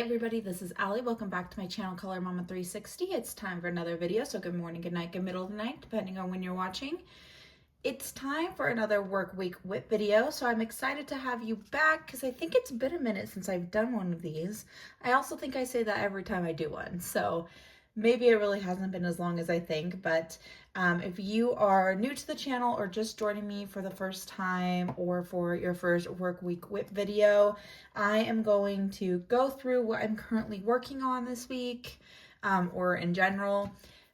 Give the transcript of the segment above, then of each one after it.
Hey everybody, this is Allie. Welcome back to my channel, Color Mama 360. It's time for another video, so good morning, good night, good middle of the night, depending on when you're watching. It's time for another Work Week WIP video, so I'm excited to have you back because I think it's been a minute since I've done one of these. I also think I say that every time I do one, so maybe it really hasn't been as long as I think, but if you are new to the channel or just joining me for the first time or for your first Work Week WIP video, I am going to go through what I'm currently working on this week or in general,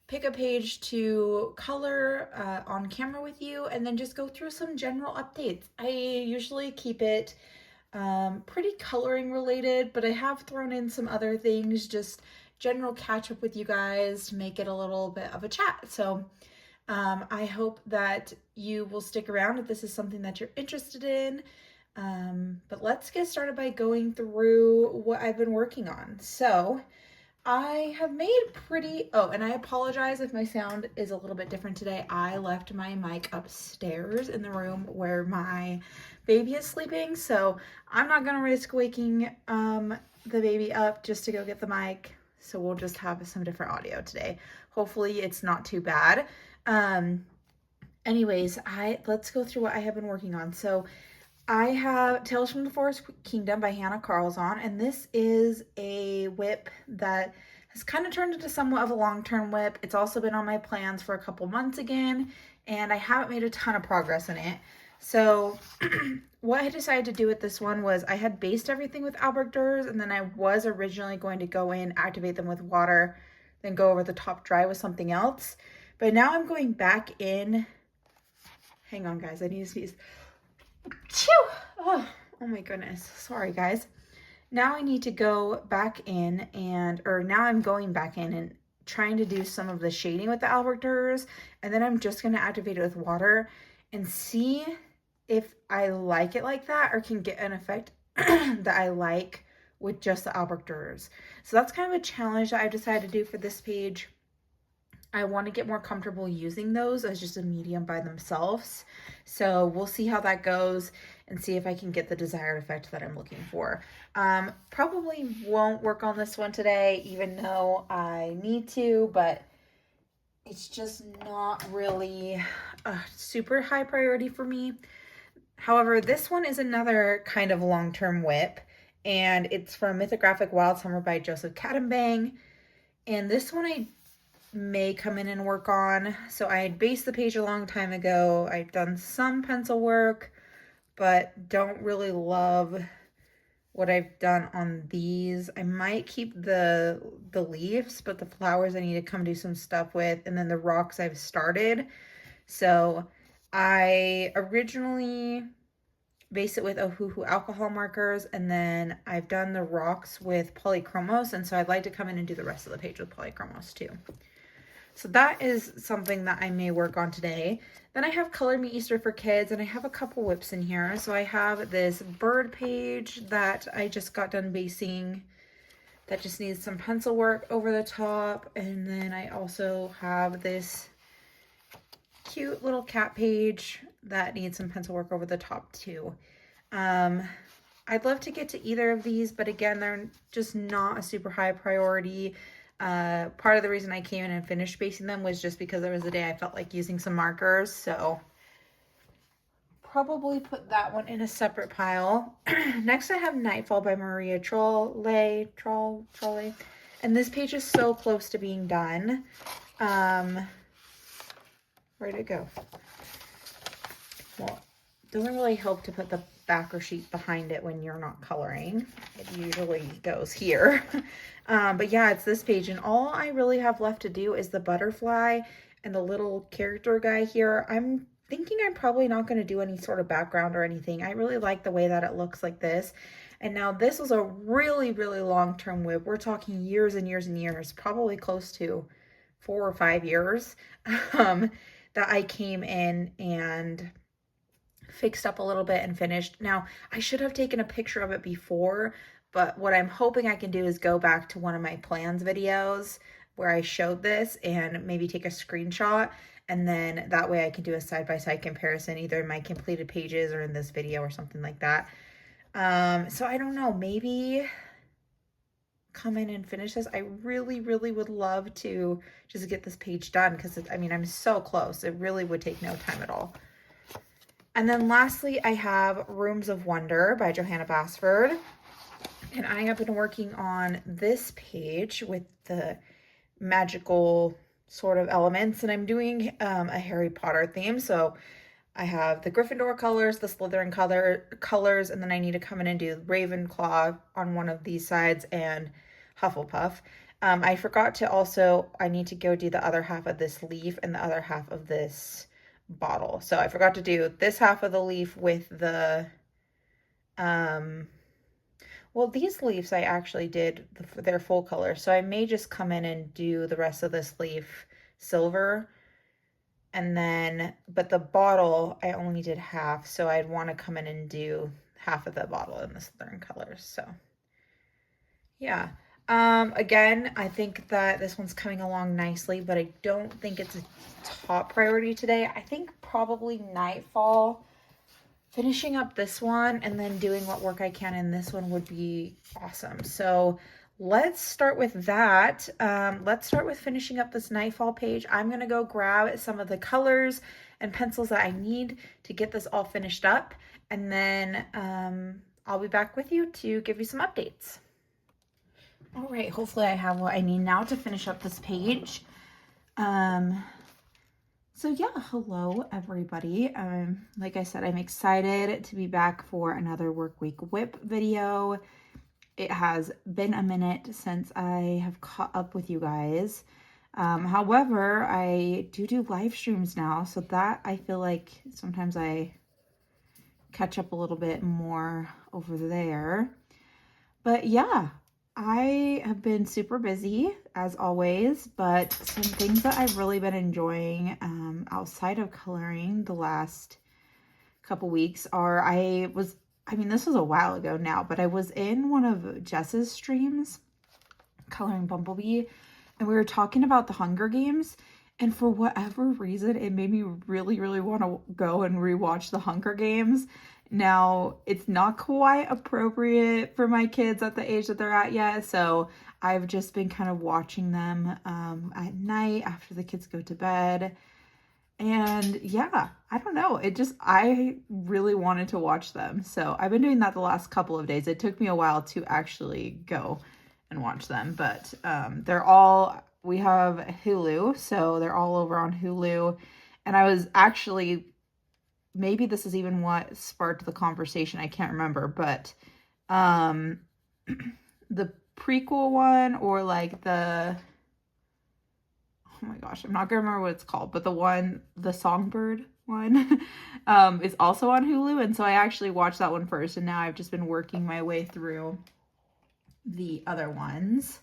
pick a page to color on camera with you, and then just go through some general updates. I usually keep it pretty coloring related, but I have thrown in some other things, just general catch up with you guys to make it a little bit of a chat. So I hope that you will stick around if this is something that you're interested in. But let's get started by going through what I've been working on. So I have made and I apologize if my sound is a little bit different today. I left my mic upstairs in the room where my baby is sleeping, so I'm not gonna risk waking the baby up just to go get the mic. So we'll just have some different audio today. Hopefully it's not too bad. Anyways, let's go through what I have been working on. So I have Tales from the Forest Kingdom by Hannah Carlzon, and this is a WIP that has kind of turned into somewhat of a long-term WIP. It's also been on my plans for a couple months again, and I haven't made a ton of progress in it. So what I decided to do with this one was I had based everything with Albrecht, and then I was originally going to go in, activate them with water, then go over the top dry with something else. But now I'm going back in. Hang on, guys. I need to sneeze. Oh my goodness. Sorry, guys. Now I need to go back in now I'm going back in and trying to do some of the shading with the Albrecht, and then I'm just going to activate it with water and see if I like it like that or can get an effect that I like with just the Albrecht. So that's kind of a challenge that I've decided to do for this page. I want to get more comfortable using those as just a medium by themselves. So we'll see how that goes and see if I can get the desired effect that I'm looking for. Probably won't work on this one today, even though I need to, but it's just not really a super high priority for me. However, this one is another kind of long-term WIP, and it's from Mythographic Wild Summer by Joseph Kattenbang. And this one I may come in and work on. So I had based the page a long time ago. I've done some pencil work, but don't really love what I've done on these. I might keep the leaves, but the flowers I need to come do some stuff with, and then the rocks I've started. So I originally based it with Ohuhu alcohol markers, and then I've done the rocks with polychromos, and so I'd like to come in and do the rest of the page with polychromos too. So that is something that I may work on today. Then I have Color Me Easter for Kids, and I have a couple WIPs in here. So I have this bird page that I just got done basing that just needs some pencil work over the top. And then I also have this cute little cat page that needs some pencil work over the top too. I'd love to get to either of these, but again, they're just not a super high priority. Part of the reason I came in and finished basing them was just because there was a day I felt like using some markers, so probably put that one in a separate pile. Next I have Nightfall by Maria Trolle, and this page is so close to being done. Where'd it go? Well, it doesn't really help to put the backer sheet behind it when you're not coloring. It usually goes here. But yeah, it's this page, and all I really have left to do is the butterfly and the little character guy here. I'm thinking I'm probably not going to do any sort of background or anything. I really like the way that it looks like this. And now this was a really, really long-term WIP. We're talking years and years and years, probably close to 4 or 5 years, that I came in and fixed up a little bit and finished. Now, I should have taken a picture of it before, but what I'm hoping I can do is go back to one of my plans videos where I showed this and maybe take a screenshot, and then that way I can do a side-by-side comparison either in my completed pages or in this video or something like that. So I don't know, maybe come in and finish this. I really, really would love to just get this page done because, I mean, I'm so close. It really would take no time at all. And then lastly, I have Rooms of Wonder by Johanna Basford. And I have been working on this page with the magical sort of elements, and I'm doing a Harry Potter theme. So I have the Gryffindor colors, the Slytherin colors, and then I need to come in and do Ravenclaw on one of these sides and Hufflepuff. I forgot to also, I need to go do the other half of this leaf and the other half of this bottle. So I forgot to do this half of the leaf with the, well, these leaves I actually did their full color. So I may just come in and do the rest of this leaf silver. And then, but the bottle, I only did half, so I'd want to come in and do half of the bottle in the Slytherin colors. So, yeah. Again, I think that this one's coming along nicely, but I don't think it's a top priority today. I think probably nightfall, finishing up this one and then doing what work I can in this one would be awesome. So, let's start with that. Let's start with finishing up this nightfall page. I'm going to go grab some of the colors and pencils that I need to get this all finished up. And then I'll be back with you to give you some updates. All right, hopefully I have what I need now to finish up this page. So yeah, hello everybody. Like I said, I'm excited to be back for another Work Week WIP video. It has been a minute since I have caught up with you guys. However, I do live streams now, so that I feel like sometimes I catch up a little bit more over there. But yeah, I have been super busy as always, but some things that I've really been enjoying outside of coloring the last couple weeks are this was a while ago now, but I was in one of Jess's streams coloring Bumblebee, and we were talking about the Hunger Games, and for whatever reason, it made me really, really want to go and rewatch the Hunger Games. Now, it's not quite appropriate for my kids at the age that they're at yet, so I've just been kind of watching them at night after the kids go to bed. And yeah, I don't know. I really wanted to watch them. So I've been doing that the last couple of days. It took me a while to actually go and watch them, but we have Hulu, so they're all over on Hulu. And I was actually, maybe this is even what sparked the conversation. I can't remember, but the prequel one or like oh my gosh, I'm not gonna remember what it's called, but the Songbird one is also on Hulu, and so I actually watched that one first, and now I've just been working my way through the other ones.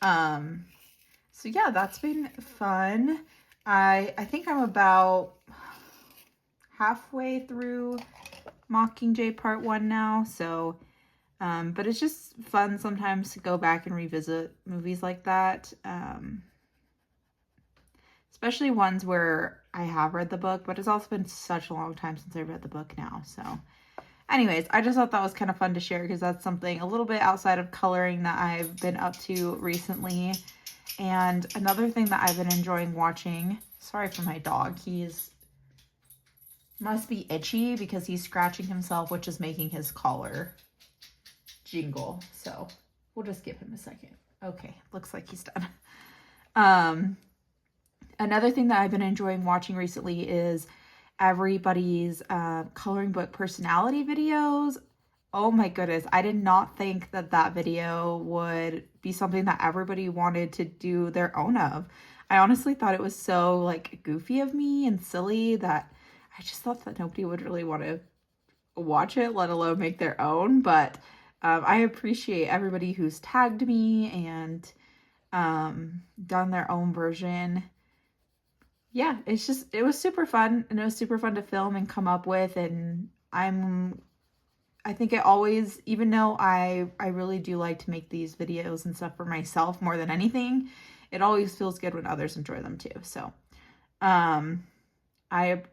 So yeah, that's been fun. I think I'm about halfway through Mockingjay Part 1 now, so but it's just fun sometimes to go back and revisit movies like that. Especially ones where I have read the book, but it's also been such a long time since I read the book now. So anyways, I just thought that was kind of fun to share because that's something a little bit outside of coloring that I've been up to recently. And another thing that I've been enjoying watching, sorry for my dog, must be itchy because he's scratching himself, which is making his collar jingle. So we'll just give him a second. Okay, looks like he's done. Another thing that I've been enjoying watching recently is everybody's coloring book personality videos. Oh my goodness, I did not think that video would be something that everybody wanted to do their own of. I honestly thought it was so like goofy of me and silly that I just thought that nobody would really want to watch it, let alone make their own. But I appreciate everybody who's tagged me and done their own version. Yeah, it was super fun, and it was super fun to film and come up with, and I think it always, even though I really do like to make these videos and stuff for myself more than anything, it always feels good when others enjoy them too. So, I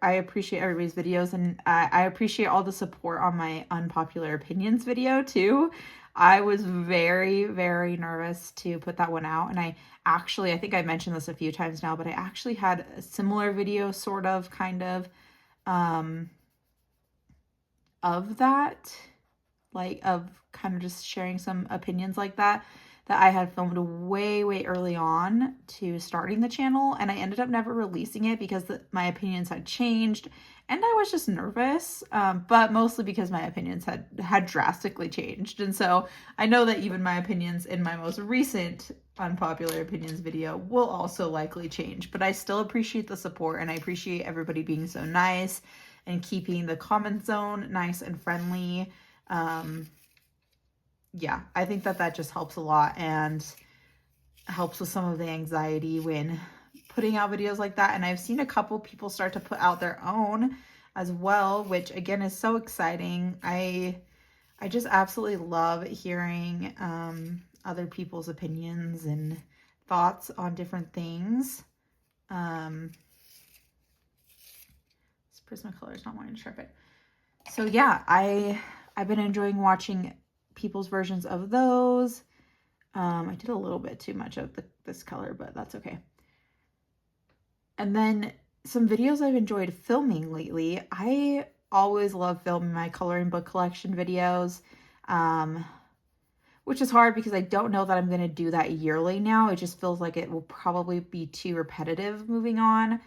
appreciate everybody's videos, and I appreciate all the support on my unpopular opinions video too. I was very, very nervous to put that one out. And I think I mentioned this a few times now, but I actually had a similar video, sort of, kind of that, like of kind of just sharing some opinions like that I had filmed way, way early on to starting the channel. And I ended up never releasing it because my opinions had changed and I was just nervous, but mostly because my opinions had drastically changed. And so I know that even my opinions in my most recent unpopular opinions video will also likely change, but I still appreciate the support and I appreciate everybody being so nice and keeping the comment zone nice and friendly. Yeah, I think that just helps a lot and helps with some of the anxiety when putting out videos like that. And I've seen a couple people start to put out their own as well, which again is so exciting. I just absolutely love hearing other people's opinions and thoughts on different things. This Prismacolor is not wanting to sharpen. So yeah, I've been enjoying watching people's versions of those. I did a little bit too much of this color, but that's okay. And then some videos I've enjoyed filming lately. I always love filming my coloring book collection videos, which is hard because I don't know that I'm going to do that yearly now. It just feels like it will probably be too repetitive moving on.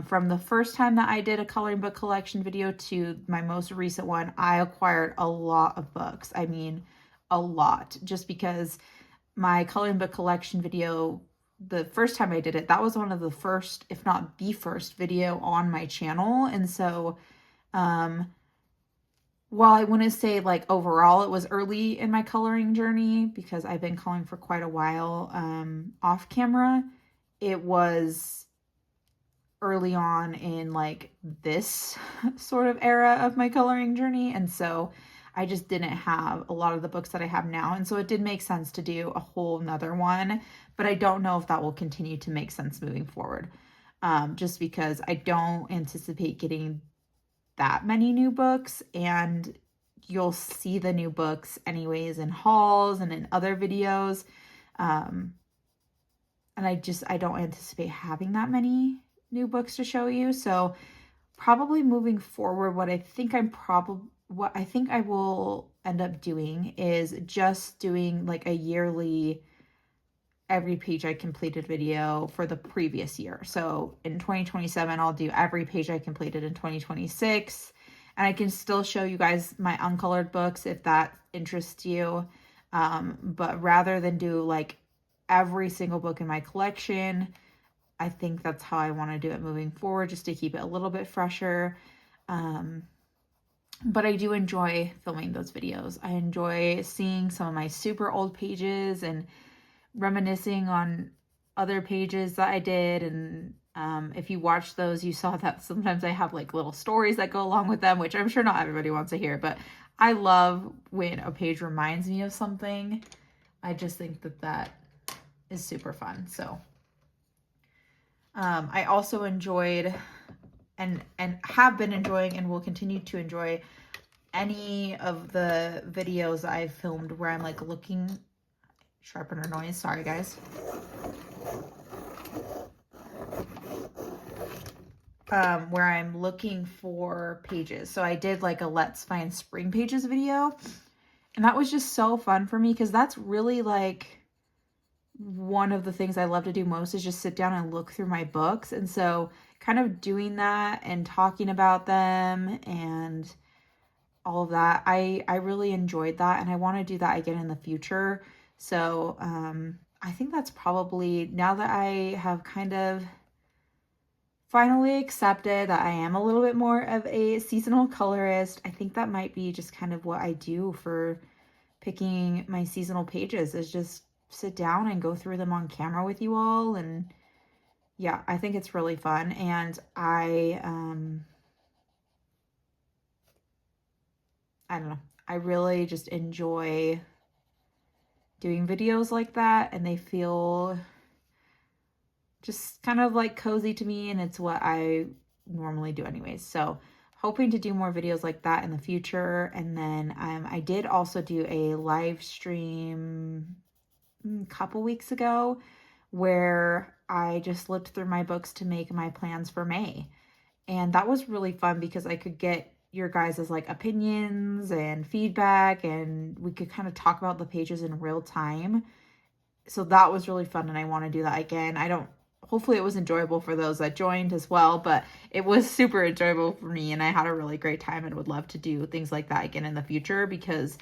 From the first time that I did a coloring book collection video to my most recent one, I acquired a lot of books. I mean, a lot, just because my coloring book collection video, the first time I did it, that was one of the first, if not the first video on my channel. And so, while I wouldn't say like overall it was early in my coloring journey because I've been coloring for quite a while, off camera, it was early on in like this sort of era of my coloring journey. And so I just didn't have a lot of the books that I have now. And so it did make sense to do a whole nother one, but I don't know if that will continue to make sense moving forward. Just because I don't anticipate getting that many new books, and you'll see the new books anyways in hauls and in other videos. And I don't anticipate having that many new books to show you. So probably moving forward, what I think I will end up doing is just doing like a yearly every page I completed video for the previous year. So in 2027, I'll do every page I completed in 2026. And I can still show you guys my uncolored books if that interests you. But rather than do like every single book in my collection, I think that's how I want to do it moving forward, just to keep it a little bit fresher. But I do enjoy filming those videos. I enjoy seeing some of my super old pages and reminiscing on other pages that I did. And if you watch those, you saw that sometimes I have like little stories that go along with them, which I'm sure not everybody wants to hear, but I love when a page reminds me of something. I just think that is super fun. So I also enjoyed and have been enjoying and will continue to enjoy any of the videos I've filmed where I'm like looking, sharpener noise, sorry guys. Where I'm looking for pages. So I did like a Let's Find Spring Pages video, and that was just so fun for me because that's really like one of the things I love to do most is just sit down and look through my books. And so kind of doing that and talking about them and all of that, I really enjoyed that, and I want to do that again in the future. So I think that's probably, now that I have kind of finally accepted that I am a little bit more of a seasonal colorist, I think that might be just kind of what I do for picking my seasonal pages, is just sit down and go through them on camera with you all. And yeah, I think it's really fun. And I don't know, I really just enjoy doing videos like that, and they feel just kind of like cozy to me, and it's what I normally do anyways. So hoping to do more videos like that in the future. And then I did also do a live stream a couple weeks ago where I just looked through my books to make my plans for May. And that was really fun because I could get your guys' like opinions and feedback, and we could kind of talk about the pages in real time. So that was really fun, and I want to do that again. Hopefully it was enjoyable for those that joined as well, but it was super enjoyable for me, and I had a really great time and would love to do things like that again in the future because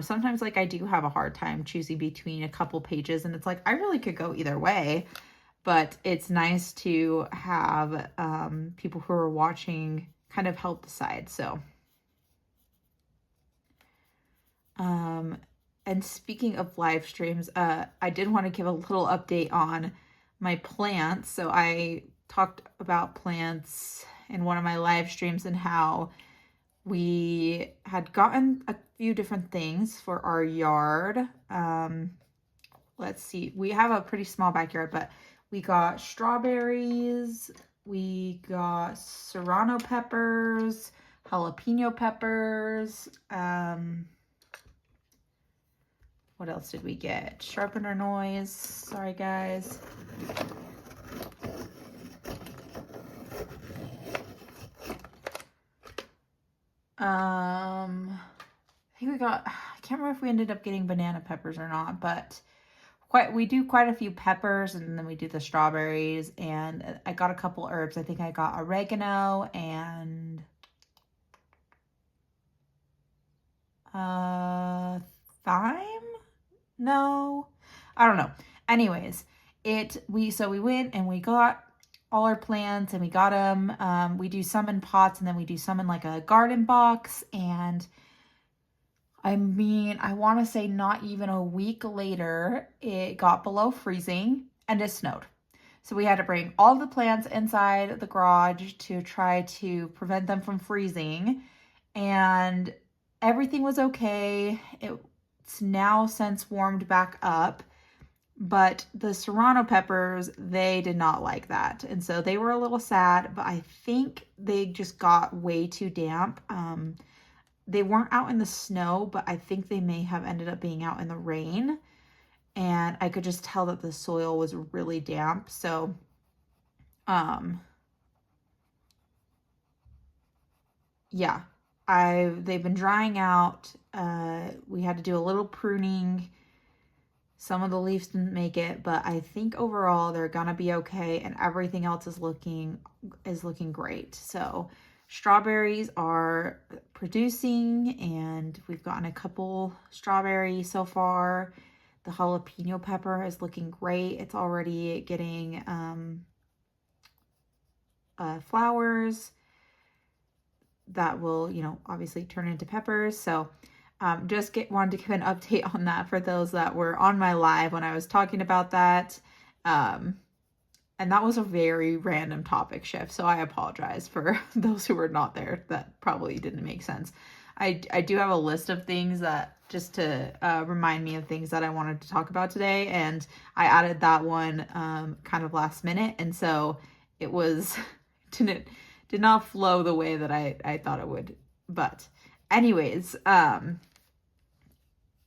sometimes like I do have a hard time choosing between a couple pages, and it's like I really could go either way, but it's nice to have people who are watching kind of help decide. So and speaking of live streams, I did want to give a little update on my plants. So I talked about plants in one of my live streams and how we had gotten a few different things for our yard. Let's see, we have a pretty small backyard, but we got strawberries, we got serrano peppers, jalapeno peppers, what else did we get? Sharpener noise. Sorry, guys. I think we got, I can't remember if we ended up getting banana peppers or not, but we do quite a few peppers, and then we do the strawberries, and I got a couple herbs. I think I got oregano and thyme? No, I don't know. Anyways, we went and we got all our plants and we got them. We do some in pots and then we do some in like a garden box. And I mean, I want to say not even a week later, it got below freezing and it snowed. So we had to bring all the plants inside the garage to try to prevent them from freezing. And everything was okay. It's now since warmed back up, but the serrano peppers, they did not like that. And so they were a little sad, but I think they just got way too damp. They weren't out in the snow, but I think they may have ended up being out in the rain. And I could just tell that the soil was really damp. So, yeah, they've been drying out. We had to do a little pruning. Some of the leaves didn't make it, but I think overall they're gonna be okay, and everything else is looking great. So strawberries are producing, and we've gotten a couple strawberries so far. The jalapeno pepper is looking great. It's already getting flowers that will, obviously turn into peppers. So wanted to give an update on that for those that were on my live when I was talking about that. And that was a very random topic shift, so I apologize for those who were not there. That probably didn't make sense. I do have a list of things that just to remind me of things that I wanted to talk about today, and I added that one kind of last minute, and so it was did not flow the way that I thought it would. But anyways,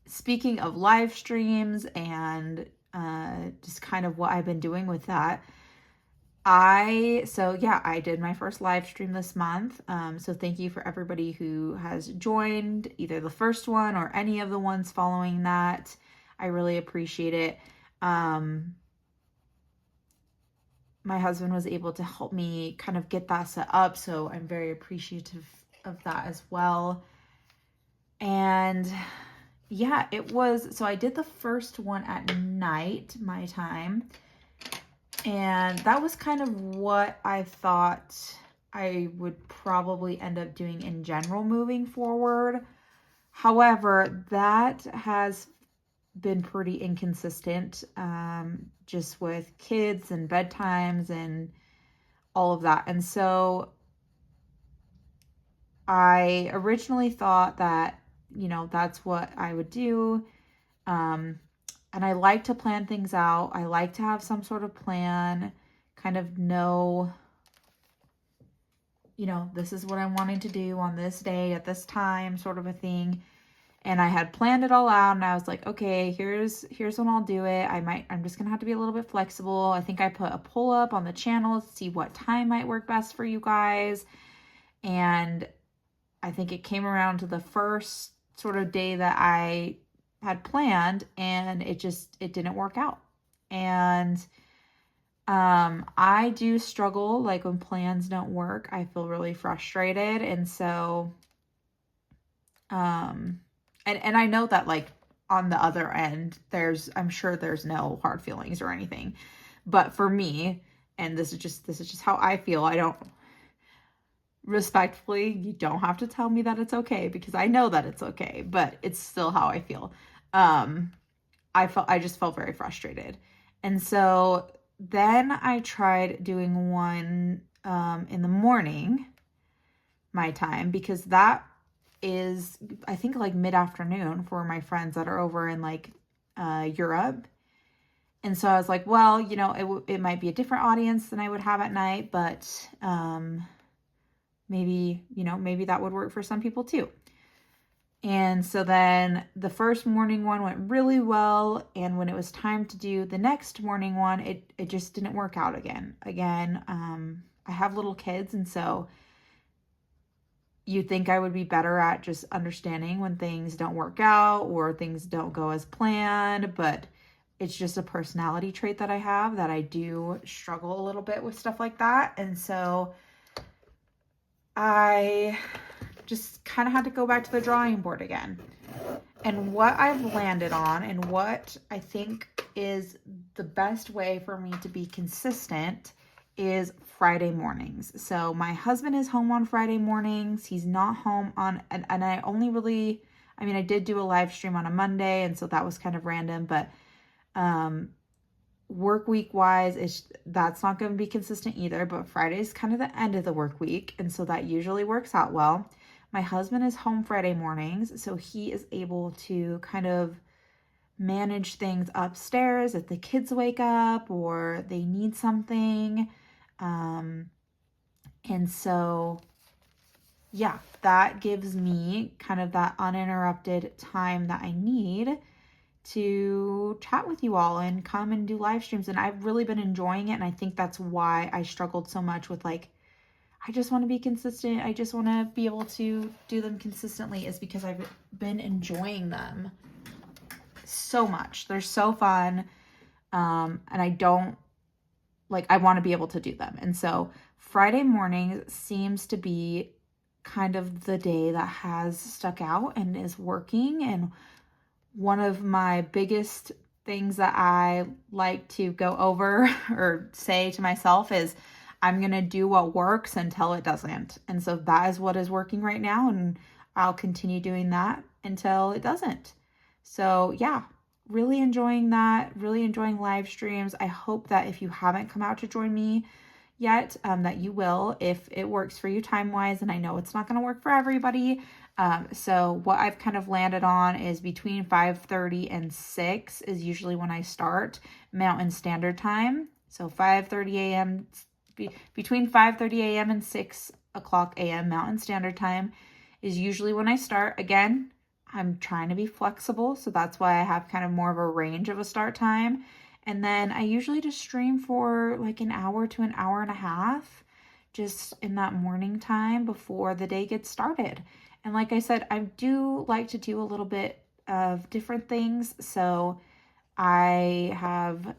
speaking of live streams and just kind of what I've been doing with that, I did my first live stream this month. So thank you for everybody who has joined either the first one or any of the ones following that. I really appreciate it. My husband was able to help me kind of get that set up, so I'm very appreciative of that as well. And yeah, so I did the first one at night, my time, and that was kind of what I thought I would probably end up doing in general moving forward. However, that has been pretty inconsistent, just with kids and bedtimes and all of that. And so I originally thought that, that's what I would do. And I like to plan things out. I like to have some sort of plan, kind of know, you know, this is what I'm wanting to do on this day at this time, sort of a thing. And I had planned it all out, and I was like, okay, here's when I'll do it. I'm just gonna have to be a little bit flexible. I think I put a poll up on the channel to see what time might work best for you guys. And I think it came around to the first sort of day that I had planned, and it didn't work out. And I do struggle, like when plans don't work, I feel really frustrated. And so, and I know that like on the other end, I'm sure there's no hard feelings or anything, but for me, and this is just how I feel. I don't, respectfully, you don't have to tell me that it's okay, because I know that it's okay, but it's still how I feel. I just felt very frustrated. And so then I tried doing one in the morning, my time, because that is, I think, like mid-afternoon for my friends that are over in like Europe. And so I was like, well, you know, it might be a different audience than I would have at night, but maybe, you know, maybe that would work for some people too. And so then the first morning one went really well. And when it was time to do the next morning one, it just didn't work out again. I have little kids, and so you'd think I would be better at just understanding when things don't work out or things don't go as planned, but it's just a personality trait that I have, that I do struggle a little bit with stuff like that. And so I just kind of had to go back to the drawing board again. And what I've landed on, and what I think is the best way for me to be consistent, is Friday mornings. So my husband is home on Friday mornings. He's not home on, and I only really, I mean, I did do a live stream on a Monday, and so that was kind of random, but work week wise, that's not going to be consistent either. But Friday is kind of the end of the work week, and so that usually works out well. My husband is home Friday mornings, so he is able to kind of manage things upstairs if the kids wake up or they need something. And so, yeah, that gives me kind of that uninterrupted time that I need to chat with you all and come and do live streams. And I've really been enjoying it. And I think that's why I struggled so much with like, I just want to be consistent. I just want to be able to do them consistently, is because I've been enjoying them so much. They're so fun. And I don't, like, I want to be able to do them. And so Friday morning seems to be kind of the day that has stuck out and is working. And one of my biggest things that I like to go over or say to myself is, I'm going to do what works until it doesn't. And so that is what is working right now. And I'll continue doing that until it doesn't. So yeah, really enjoying that, really enjoying live streams. I hope that if you haven't come out to join me yet, that you will, if it works for you time-wise. And I know it's not going to work for everybody. So what I've kind of landed on is between 5:30 and 6 is usually when I start Mountain Standard Time. So 5:30 a.m. Between 5:30 a.m. and 6 o'clock a.m. Mountain Standard Time is usually when I start. Again, I'm trying to be flexible, so that's why I have kind of more of a range of a start time. And then I usually just stream for like an hour to an hour and a half, just in that morning time before the day gets started. And like I said, I do like to do a little bit of different things. So I have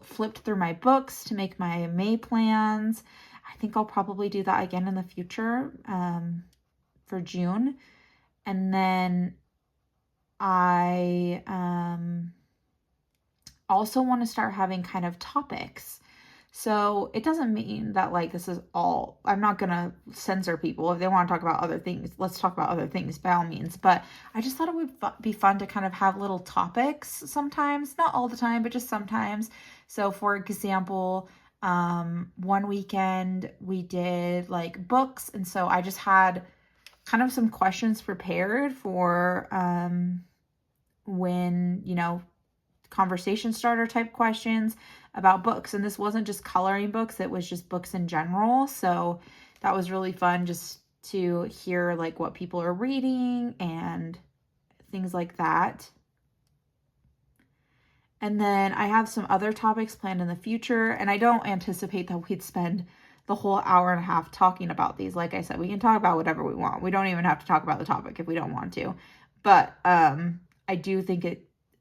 flipped through my books to make my May plans. I think I'll probably do that again in the future for June. And then I also want to start having kind of topics. So it doesn't mean that like this is all, I'm not going to censor people. If they want to talk about other things, let's talk about other things by all means. But I just thought it would be fun to kind of have little topics sometimes, not all the time, but just sometimes. So for example, one weekend we did like books. And so I just had kind of some questions prepared for when, you know, conversation starter type questions about books. And this wasn't just coloring books, it was just books in general. So that was really fun just to hear like what people are reading and things like that. And then I have some other topics planned in the future, and I don't anticipate that we'd spend the whole hour and a half talking about these. Like I said, we can talk about whatever we want. We don't even have to talk about the topic if we don't want to. But I do think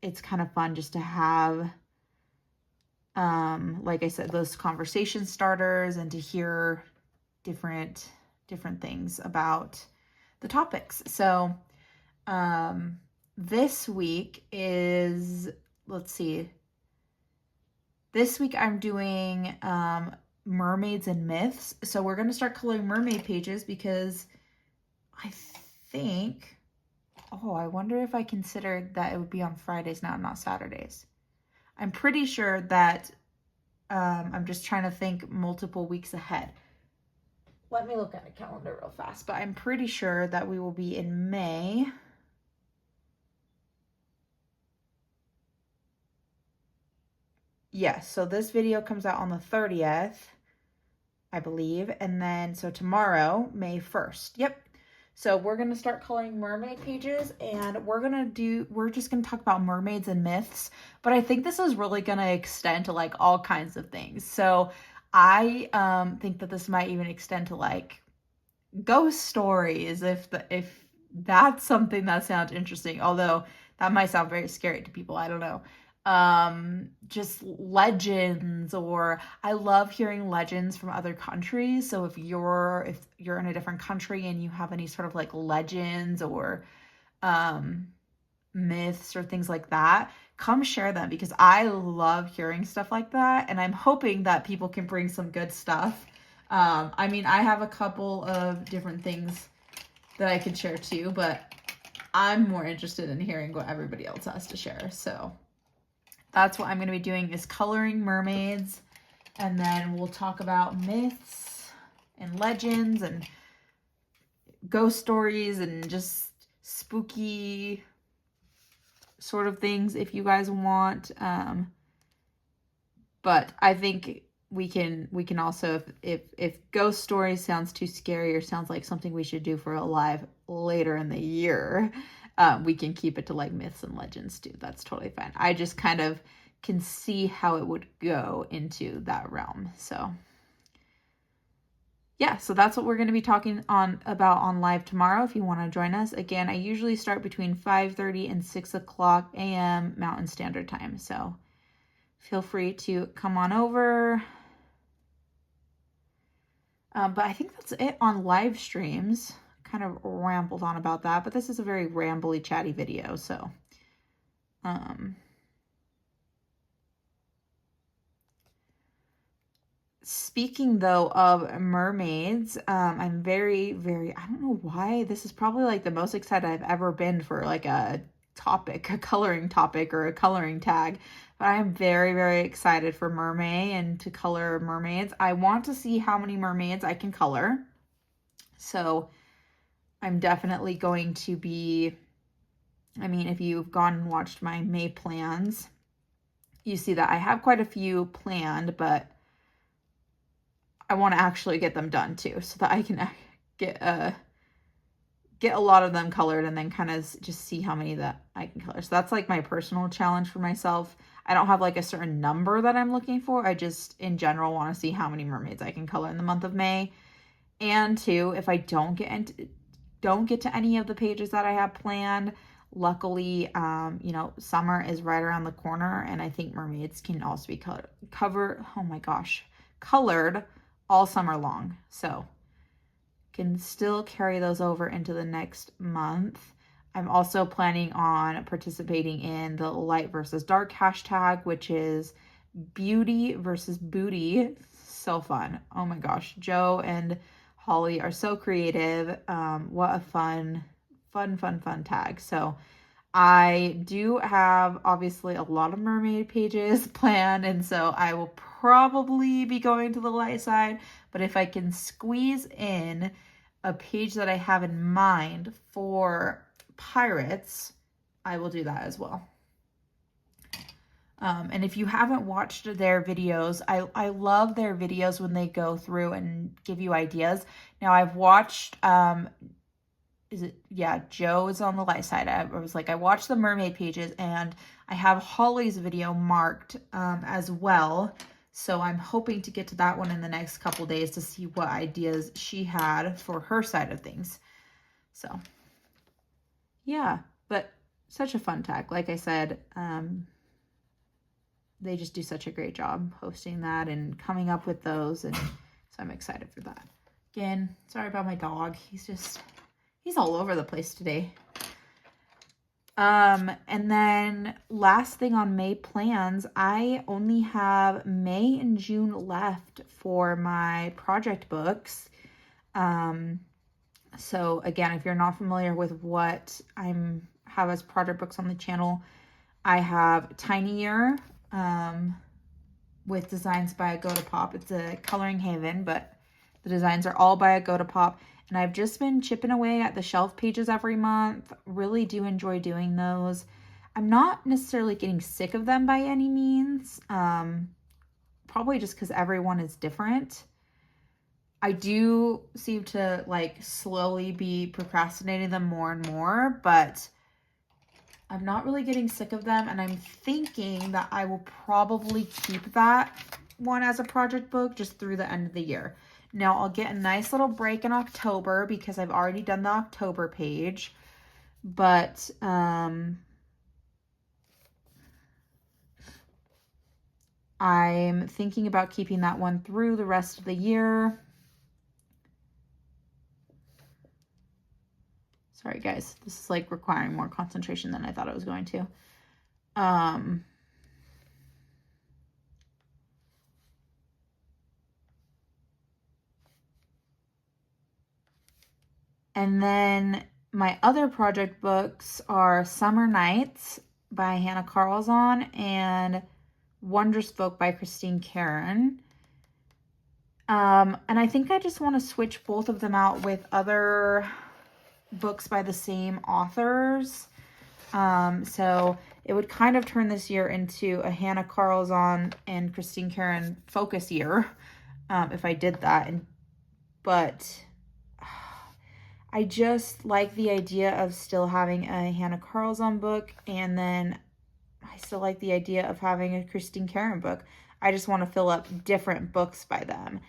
it's kind of fun just to have, like I said, those conversation starters and to hear different things about the topics. So this week is, let's see. This week I'm doing mermaids and myths. So we're going to start coloring mermaid pages because I think, oh, I wonder if I considered that it would be on Fridays now, not Saturdays. I'm pretty sure that I'm just trying to think multiple weeks ahead. Let me look at a calendar real fast, but I'm pretty sure that we will be in May. Yes, so this video comes out on the 30th, I believe. And then, so tomorrow, May 1st. Yep. So we're going to start coloring mermaid pages, and we're just going to talk about mermaids and myths. But I think this is really going to extend to like all kinds of things. So I think that this might even extend to like ghost stories if that's something that sounds interesting, although that might sound very scary to people. I don't know. Just legends, or I love hearing legends from other countries. So if you're in a different country and you have any sort of like legends or myths or things like that, come share them, because I love hearing stuff like that, and I'm hoping that people can bring some good stuff. I mean, I have a couple of different things that I could share too, but I'm more interested in hearing what everybody else has to share. So that's what I'm going to be doing, is coloring mermaids, and then we'll talk about myths and legends and ghost stories and just spooky sort of things if you guys want. But I think we can also, if ghost stories sounds too scary or sounds like something we should do for a live later in the year, we can keep it to like myths and legends too. That's totally fine. I just kind of can see how it would go into that realm. So yeah, so that's what we're going to be talking about on live tomorrow. If you want to join us, again, I usually start between 5:30 and 6 o'clock a.m. Mountain Standard Time. So feel free to come on over. But I think that's it on live streams. Kind of rambled on about that, but this is a very rambly, chatty video. So, speaking though of mermaids, I'm very, I don't know why, this is probably like the most excited I've ever been for like a topic, a coloring topic or a coloring tag. But I'm very, very excited for mermaid and to color mermaids. I want to see how many mermaids I can color. So I'm definitely going to be, I mean, if you've gone and watched my May plans, you see that I have quite a few planned, but I want to actually get them done too, so that I can get a lot of them colored and then kind of just see how many that I can color. So that's like my personal challenge for myself. I don't have like a certain number that I'm looking for. I just in general want to see how many mermaids I can color in the month of May. And two, if I don't get to any of the pages that I have planned, luckily, you know, summer is right around the corner, and I think mermaids can also be colored all summer long. So can still carry those over into the next month. I'm also planning on participating in the light versus dark hashtag, which is beauty versus booty. So fun. Oh my gosh. Joe and Holly are so creative. What a fun tag. So I do have obviously a lot of mermaid pages planned, and so I will probably be going to the light side, but if I can squeeze in a page that I have in mind for pirates, I will do that as well. And if you haven't watched their videos, I love their videos when they go through and give you ideas. Now I've watched, Joe is on the light side. I was like, I watched the mermaid pages, and I have Holly's video marked as well. So I'm hoping to get to that one in the next couple days to see what ideas she had for her side of things. So yeah, but such a fun tag. Like I said, they just do such a great job hosting that and coming up with those. And so I'm excited for that. Again, sorry about my dog. He's all over the place today. And then last thing on May plans, I only have May and June left for my project books. So again, if you're not familiar with what I have as project books on the channel, I have Tinier, with designs by Agoda Pop. It's a coloring haven, but the designs are all by Agoda Pop. And I've just been chipping away at the shelf pages every month. Really do enjoy doing those. I'm not necessarily getting sick of them by any means. Probably just because everyone is different. I do seem to like slowly be procrastinating them more and more, but I'm not really getting sick of them. And I'm thinking that I will probably keep that one as a project book just through the end of the year. Now I'll get a nice little break in October because I've already done the October page, but I'm thinking about keeping that one through the rest of the year. Sorry guys, this is like requiring more concentration than I thought it was going to. And then my other project books are Summer Nights by Hannah Carlzon and Wondrous Folk by Christine Karen. And I think I just want to switch both of them out with other books by the same authors. So it would kind of turn this year into a Hannah Carlzon and Christine Karen focus year, if I did that. But I just like the idea of still having a Hannah Carlzon book, and then I still like the idea of having a Christine Karen book. I just want to fill up different books by them.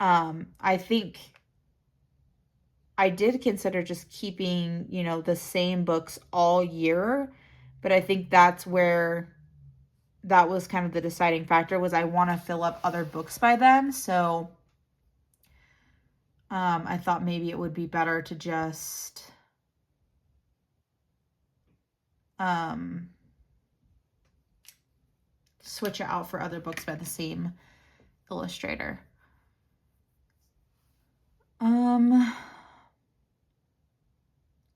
I think I did consider just keeping, the same books all year, but I think that's where that was kind of the deciding factor, was I want to fill up other books by them. So I thought maybe it would be better to just switch it out for other books by the same illustrator.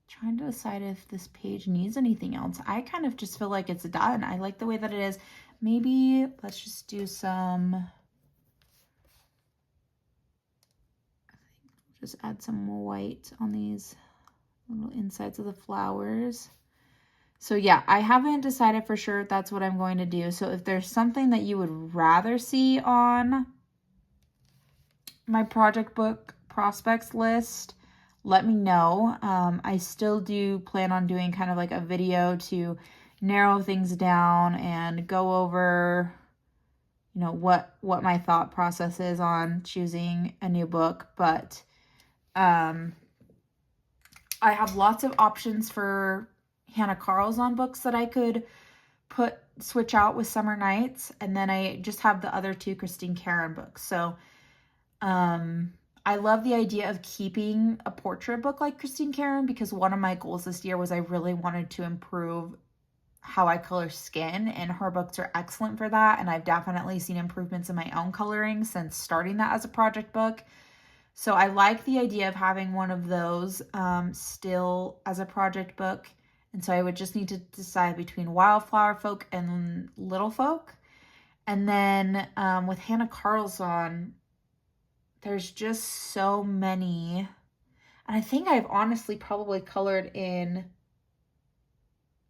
Trying to decide if this page needs anything else. I kind of just feel like it's done. I like the way that it is. Maybe let's just do some, just add some white on these little insides of the flowers. So yeah, I haven't decided for sure if that's what I'm going to do. So if there's something that you would rather see on my project book prospects list, let me know. I still do plan on doing kind of like a video to narrow things down and go over, what my thought process is on choosing a new book. But I have lots of options for Hannah Carlzon books that I could switch out with Summer Nights, and then I just have the other two Christine Karen books. So I love the idea of keeping a portrait book like Christine Karen, because one of my goals this year was I really wanted to improve how I color skin, and her books are excellent for that. And I've definitely seen improvements in my own coloring since starting that as a project book. So I like the idea of having one of those still as a project book. And so I would just need to decide between Wildflower Folk and Little Folk. And then with Hannah Carlzon, there's just so many. And I think I've honestly probably colored in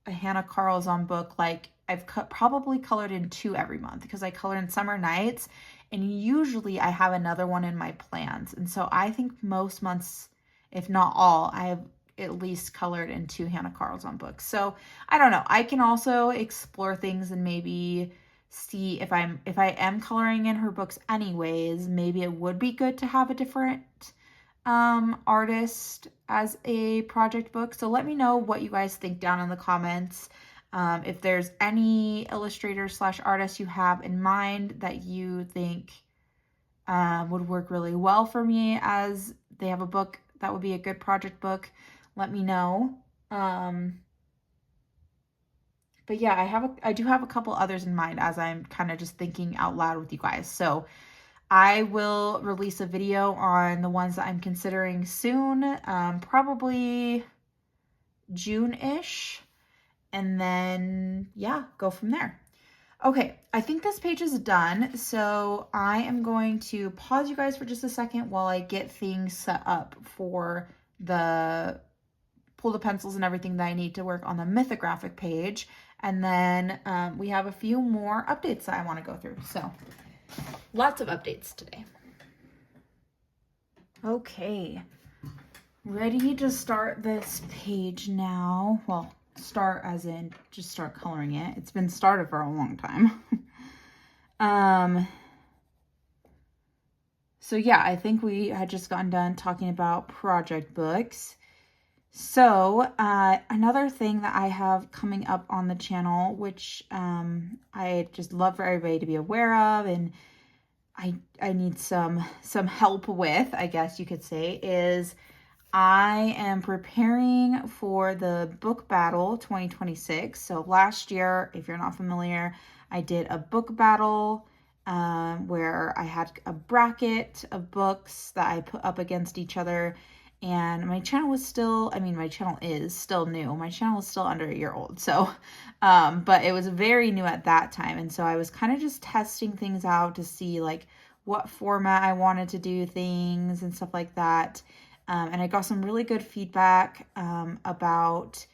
a Hannah Carlzon book like I've probably colored in 2 every month because I color in summer nights, and usually I have another one in my plans. And so I think most months, if not all, I have at least colored in 2 Hannah Carlson books. So I don't know. I can also explore things and maybe see if I am coloring in her books anyways, maybe it would be good to have a different artist as a project book. So let me know what you guys think down in the comments. If there's any illustrators / artists you have in mind that you think would work really well for me as they have a book that would be a good project book, let me know. But yeah, I do have a couple others in mind as I'm kind of just thinking out loud with you guys. So I will release a video on the ones that I'm considering soon, probably June-ish, and then yeah, go from there. Okay, I think this page is done, so I am going to pause you guys for just a second while I get things set up for pull the pencils and everything that I need to work on the mythographic page, and then we have a few more updates that I want to go through. So lots of updates today. Okay, ready to start this page now. Well, start as in just start coloring it. It's been started for a long time. So yeah, I think we had just gotten done talking about project books. So another thing that I have coming up on the channel, which I just love for everybody to be aware of, and I need some help with, I guess you could say, is I am preparing for the book battle 2026. So last year, if you're not familiar, I did a book battle where I had a bracket of books that I put up against each other. And my channel was still, my channel is still new. My channel is still under a year old. So, but it was very new at that time. And so I was kind of just testing things out to see like what format I wanted to do things and stuff like that. And I got some really good feedback about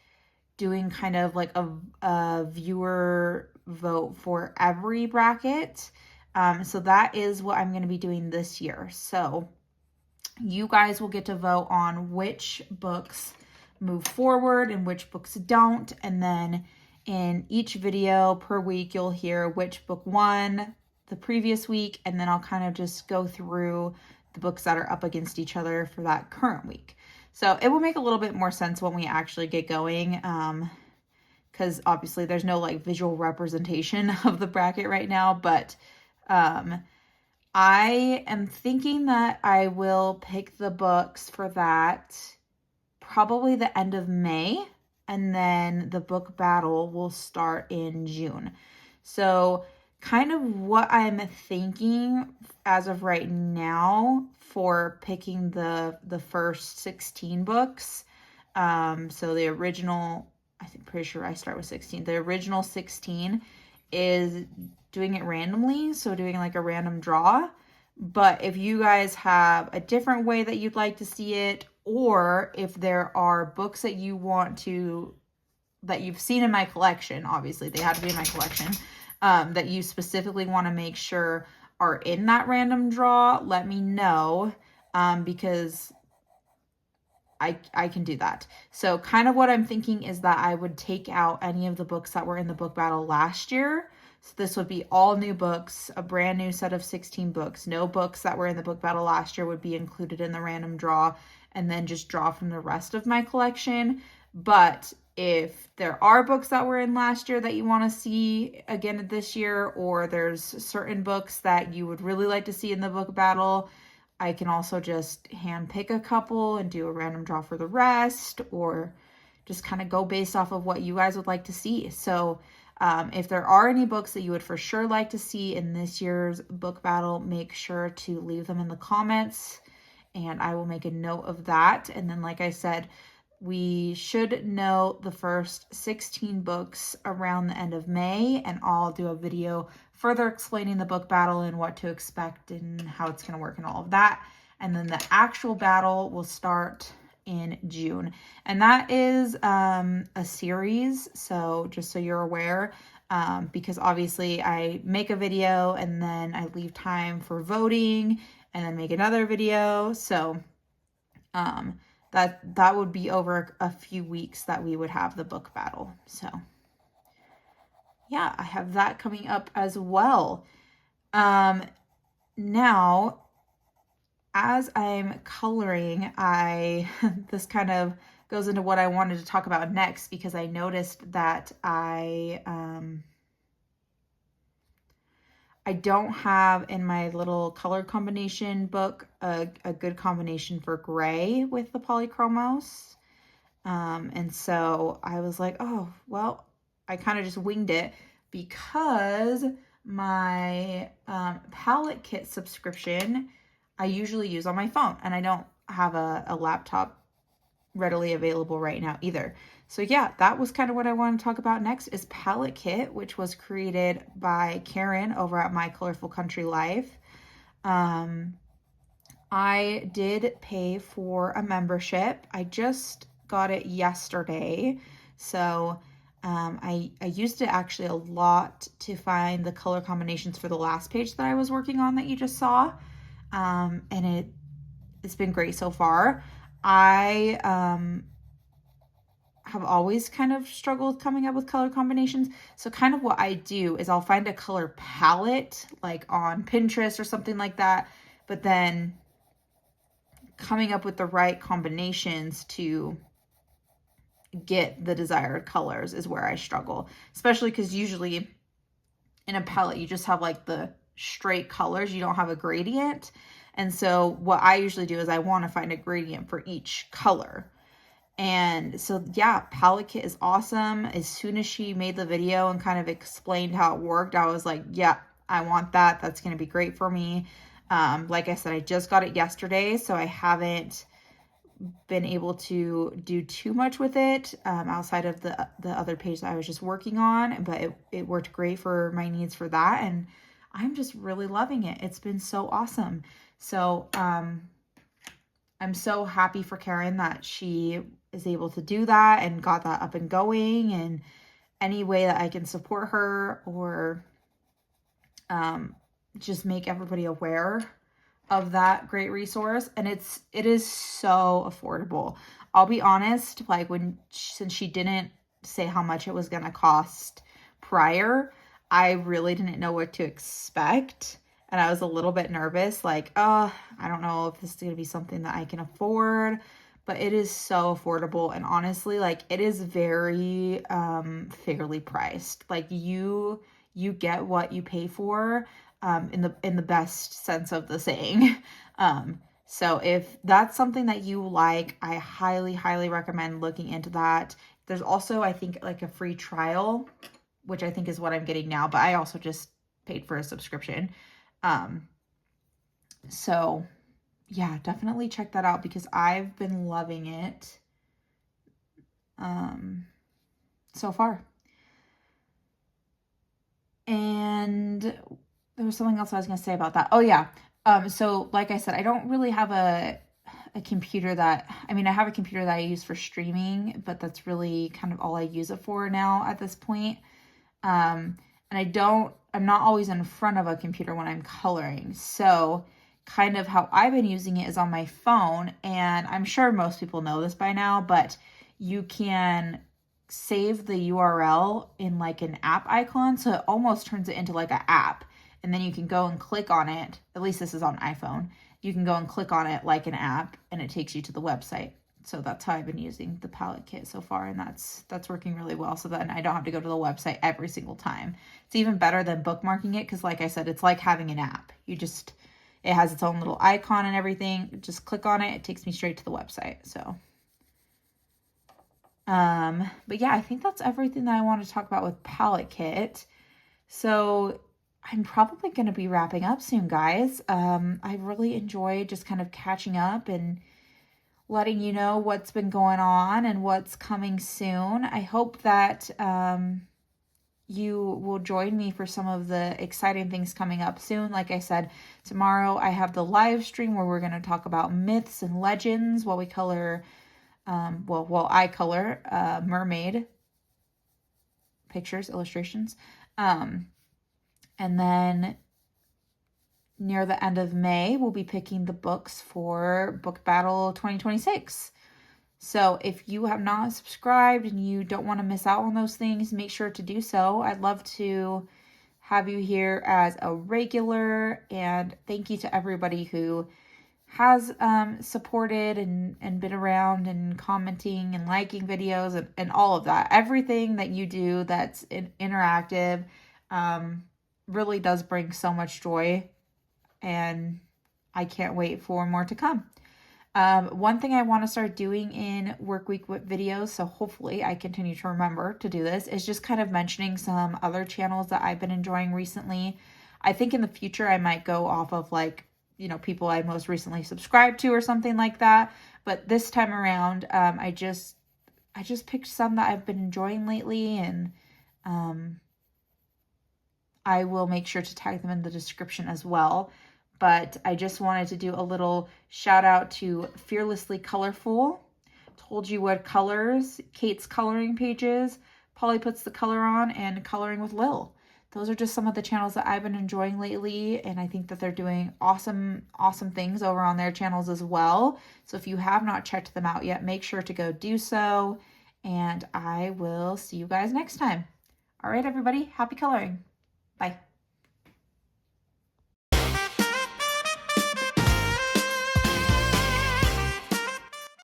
doing kind of like a viewer vote for every bracket. So that is what I'm going to be doing this year. So you guys will get to vote on which books move forward and which books don't. And then in each video per week, you'll hear which book won the previous week. And then I'll kind of just go through the books that are up against each other for that current week. So it will make a little bit more sense when we actually get going. Because obviously there's no like visual representation of the bracket right now, but I am thinking that I will pick the books for that probably the end of May, and then the book battle will start in June. So kind of what I'm thinking as of right now for picking the first 16 books. So the original, pretty sure I start with 16. The original 16 is doing it randomly, so doing like a random draw. But if you guys have a different way that you'd like to see it, or if there are books that you want to, that you've seen in my collection, obviously they have to be in my collection, that you specifically want to make sure are in that random draw, let me know, because I can do that. So kind of what I'm thinking is that I would take out any of the books that were in the book battle last year. So this would be all new books, a brand new set of 16 books. No books that were in the book battle last year would be included in the random draw, and then just draw from the rest of my collection. But if there are books that were in last year that you want to see again this year, or there's certain books that you would really like to see in the book battle, I can also just hand pick a couple and do a random draw for the rest, or just kind of go based off of what you guys would like to see. So if there are any books that you would for sure like to see in this year's book battle, make sure to leave them in the comments, and I will make a note of that. And then, like I said, we should know the first 16 books around the end of May, and I'll do a video further explaining the book battle and what to expect and how it's going to work and all of that. And then the actual battle will start in June. And that is a series, so just so you're aware, because obviously I make a video and then I leave time for voting and then make another video. So that would be over a few weeks that we would have the book battle. So yeah, I have that coming up as well. Now, as I'm coloring, this kind of goes into what I wanted to talk about next, because I noticed that I don't have in my little color combination book a good combination for gray with the polychromos. And so I was like, oh, well, I kind of just winged it, because my palette kit subscription I usually use on my phone, and I don't have a laptop readily available right now either. So yeah, that was kind of what I want to talk about next, is Palette Kit, which was created by Karen over at My Colorful Country Life. I did pay for a membership. I just got it yesterday. So I used it actually a lot to find the color combinations for the last page that I was working on that you just saw. And it's been great so far. I have always kind of struggled coming up with color combinations. So kind of what I do is I'll find a color palette like on Pinterest or something like that, but then coming up with the right combinations to get the desired colors is where I struggle, especially because usually in a palette you just have like the straight colors, you don't have a gradient. And so what I usually do is I want to find a gradient for each color. And so yeah, Palette Kit is awesome. As soon as she made the video and kind of explained how it worked, I was like, yeah, I want that. That's going to be great for me. Like I said, I just got it yesterday, so I haven't been able to do too much with it outside of the other page that I was just working on, but it worked great for my needs for that, and I'm just really loving it. It's been so awesome. So I'm so happy for Karen that she is able to do that and got that up and going, and any way that I can support her or just make everybody aware of that great resource. And it is so affordable. I'll be honest, like since she didn't say how much it was going to cost prior, I really didn't know what to expect. And I was a little bit nervous, like, oh, I don't know if this is going to be something that I can afford, but it is so affordable. And honestly, like, it is very fairly priced. Like you get what you pay for in the best sense of the saying. So if that's something that you like, I highly, highly recommend looking into that. There's also, I think, like a free trial, which I think is what I'm getting now, but I also just paid for a subscription. So yeah, definitely check that out because I've been loving it so far. And there was something else I was going to say about that. Oh yeah. So like I said, I don't really have a computer that, I mean, I have a computer that I use for streaming, but that's really kind of all I use it for now at this point. And I'm not always in front of a computer when I'm coloring. So kind of how I've been using it is on my phone, and I'm sure most people know this by now, but you can save the URL in like an app icon. So it almost turns it into like an app, and then you can go and click on it. At least this is on iPhone. You can go and click on it like an app and it takes you to the website. So that's how I've been using the Palette Kit so far, and that's working really well, so then I don't have to go to the website every single time. It's even better than bookmarking it because, like I said, it's like having an app. It has its own little icon and everything. Just click on it. It takes me straight to the website. So, but yeah, I think that's everything that I want to talk about with Palette Kit. So I'm probably going to be wrapping up soon, guys. I really enjoyed just kind of catching up and letting you know what's been going on and what's coming soon. I hope that you will join me for some of the exciting things coming up soon. Like I said, tomorrow I have the live stream where we're going to talk about myths and legends while we color, while I color mermaid pictures, illustrations. And then near the end of May, we'll be picking the books for Book Battle 2026. So if you have not subscribed and you don't want to miss out on those things, make sure to do so. I'd love to have you here as a regular, and thank you to everybody who has supported and been around and commenting and liking videos and all of that. Everything that you do that's interactive really does bring so much joy, and I can't wait for more to come. One thing I want to start doing in Work Week WIP videos, so hopefully I continue to remember to do this, is just kind of mentioning some other channels that I've been enjoying recently. I think in the future I might go off of like, people I most recently subscribed to or something like that. But this time around, I just picked some that I've been enjoying lately, and I will make sure to tag them in the description as well. But I just wanted to do a little shout out to Fearlessly Colorful, Told You What Colors, Kate's coloring pages, Polly Puts the Color On, and Coloring with Lil. Those are just some of the channels that I've been enjoying lately, and I think that they're doing awesome things over on their channels as well. So if you have not checked them out yet, make sure to go do so, and I will see you guys next time. All right, everybody, happy coloring. Bye.